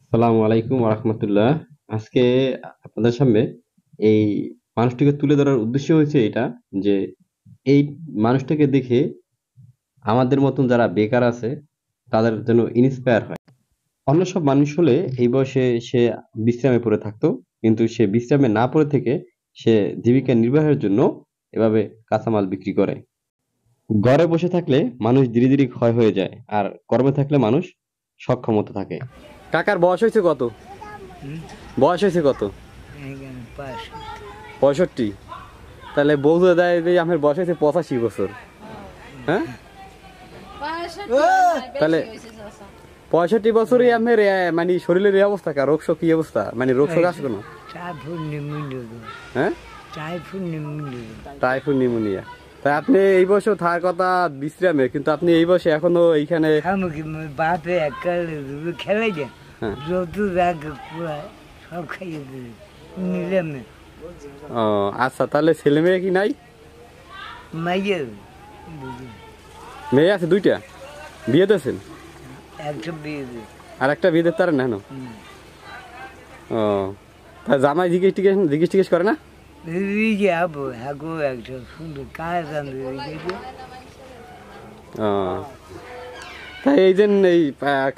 আসসালামু আলাইকুম ওয়া রাহমাতুল্লাহ। আজকে আপনাদের সামনে এই মানুষটিকে তুলে ধরার উদ্দেশ্য হয়েছে এটা যে এই মানুষটাকে দেখে আমাদের মতন যারা বেকার আছে তাদের যেন ইন্সপায়ার হয়। অন্য সব মানুষ হলে এই বয়সে সে বিশ্রামে পড়ে থাকতো, কিন্তু সে বিশ্রামে না পড়ে থেকে সে জীবিকা নির্বাহের জন্য এভাবে কাঁচামাল বিক্রি করে। ঘরে বসে থাকলে মানুষ ধীরে ধীরে ক্ষয় হয়ে যায়, আর কর্মে থাকলে মানুষ সক্ষমতা থাকে। কাকার বয়স হয়েছে কত? বয়স হয়েছে কত? 65। তাহলে বলতে দেয় যে আমার বয়স হয়েছে 85 বছর। হ্যাঁ, তাহলে 65 বছরই আমার মানে শরীরের এই অবস্থা, রোগ শোক কি অবস্থা, মানে রোগ শোক আছে কোনো? হ্যাঁ, টাইফয়েড নিউমোনিয়া। তাই আপনি এই বয়সে থাকার কথা বিশ্রামে, কিন্তু আপনি এই বয়সে এখনো এইখানে খেলাই দেন যত সব খাইয়ে নিলামে। ও আচ্ছা, তাহলে ছেলে মেয়ে কি নাই? মেয়ে আছে দুইটা, বিয়ে দিয়েছেন? আর একটা বিয়ে দিতে পারেন না? ও, তা জামাই জিজ্ঞেস টিজ্ঞেস করে না? তাই এই যে এই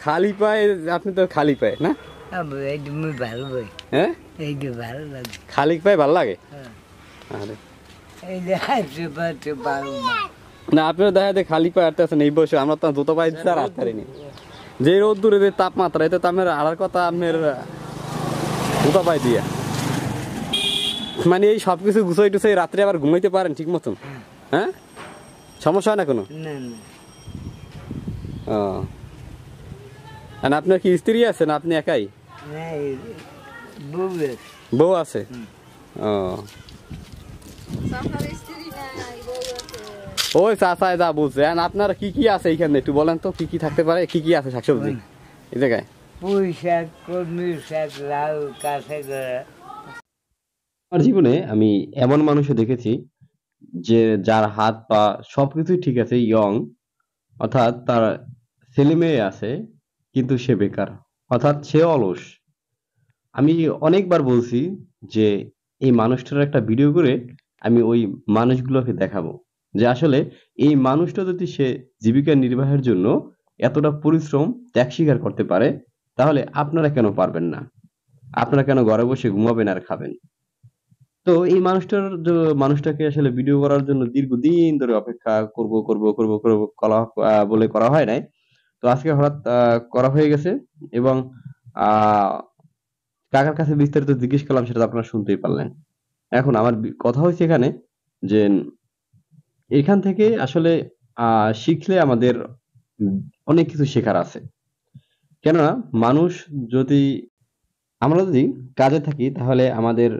খালি পায়ে, আপনি তো খালি পায়ে না? ভালো পাই। হ্যাঁ, ভালো লাগে খালি পায়ে ভালো লাগে। আরে না, আপনারা দেখা যায় খালি পায়ে হাঁটতে আছেন এই বয়সে, আমরা তো জুতো পায়ে দিতে আর হাঁটতে পারিনি। যে রোদ্দুরে যে তাপমাত্রা, এতে তো আপনার আড়ার কথা আপনার জুতো পায়ে দিয়ে, মানে এই সবকিছু গুছাই টুছাই রাত্রে আবার ঘুমাইতে পারেন ঠিক মতন? হ্যাঁ, সমস্যা হয় না কোনো? ও, আপনার কি স্ত্রী আছে না আপনি একাই? বউ আছে। ও, ওই চাষায় যা বলছে। আপনার কি কি আছে এইখানে একটু বলেন তো, কি কি থাকতে পারে, কি কি আছে শাকসবজি এই জায়গায়? পুঁই শাক, কলমি শাক, লাউ, কাঁচা। আমার জীবনে আমি এমন মানুষও দেখেছি যে যার হাত পা সবকিছুই ঠিক আছে, ইয়ং, অর্থাৎ তার ছেলে মেয়ে আছে, কিন্তু সে বেকার, অর্থাৎ সে অলস। আমি অনেকবার বলছি যে এই মানুষটার একটা ভিডিও করে আমি ওই মানুষগুলোকে দেখাবো যে আসলে এই মানুষটা যদি সে জীবিকা নির্বাহের জন্য এতটা পরিশ্রম ত্যাগ স্বীকার করতে পারে, তাহলে আপনারা কেন পারবেন না? আপনারা কেন ঘরে বসে ঘুমাবেন আর খাবেন? তো এই মানুষটাকে আসলে ভিডিও করার জন্য দীর্ঘদিন ধরে অপেক্ষা করব বলে করা হয় নাই। তো আজকে হঠাৎ করা হয়ে গেছে, এবং আহ কাকার কাছে বিস্তারিত জিজ্ঞেস করলাম, সেটা তো আপনারা শুনতেই পারলেন। এখন আমার কথা হচ্ছে এখানে যে এখান থেকে আসলে শিখলে আমাদের উম, অনেক কিছু শেখার আছে। কেননা মানুষ যদি আমরা যদি কাজে থাকি, তাহলে আমাদের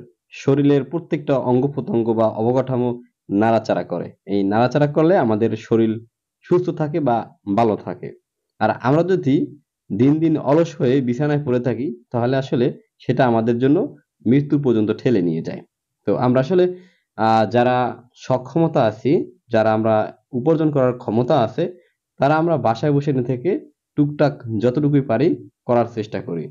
শরীরের প্রত্যেকটা অঙ্গ প্রত্যঙ্গ বা অবকাঠামো নাড়াচাড়া করে। এই নাড়াচাড়া করলে আমাদের শরীর সুস্থ থাকে বা ভালো থাকে। আর আমরা যদি দিন দিন অলস হয়ে বিছানায় পড়ে থাকি, তাহলে আসলে সেটা আমাদের জন্য মৃত্যু পর্যন্ত ঠেলে নিয়ে যায়। তো আমরা আসলে যারা সক্ষমতা আছি, যারা আমরা উপার্জন করার ক্ষমতা আছে, তারা আমরা বাসায় বসে না থেকে টুকটাক যতটুকুই পারি করার চেষ্টা করি।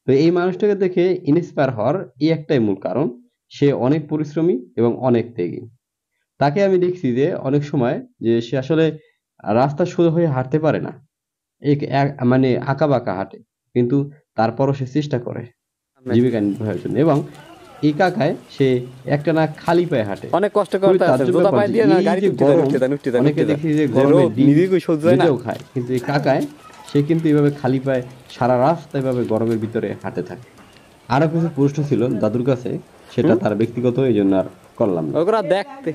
তো এই মানুষটাকে দেখে ইন্সপায়ার হওয়ার এই একটাই মূল কারণ, সে অনেক পরিশ্রমী এবং অনেক ত্যাগী। তাকে আমি দেখছি যে অনেক সময় যে সে আসলে রাস্তা সোজা হয়ে হাঁটতে পারে না, মানে আঁকা বাঁকা হাঁটে, কিন্তু তারপরও সে চেষ্টা করে জীবিকা নির্বাহের জন্য। এবং এই কাকায় সে একটা না খালি পায়ে হাঁটে, অনেক কষ্ট করতে আছে, জুতা পায়ে দিয়ে না গাড়ি গরম, অনেকে দেখি যে গরমে ডিম খায়, কিন্তু এই কাকায় সে কিন্তু এভাবে খালি পায়ে সারা রাস্তা এভাবে গরমের ভিতরে হাঁটে থাকে। আরো কিছু প্রশ্ন ছিল দাদুর কাছে, সেটা তার ব্যক্তিগত, এই জন্য আর করলাম না। ওগুলা দেখতে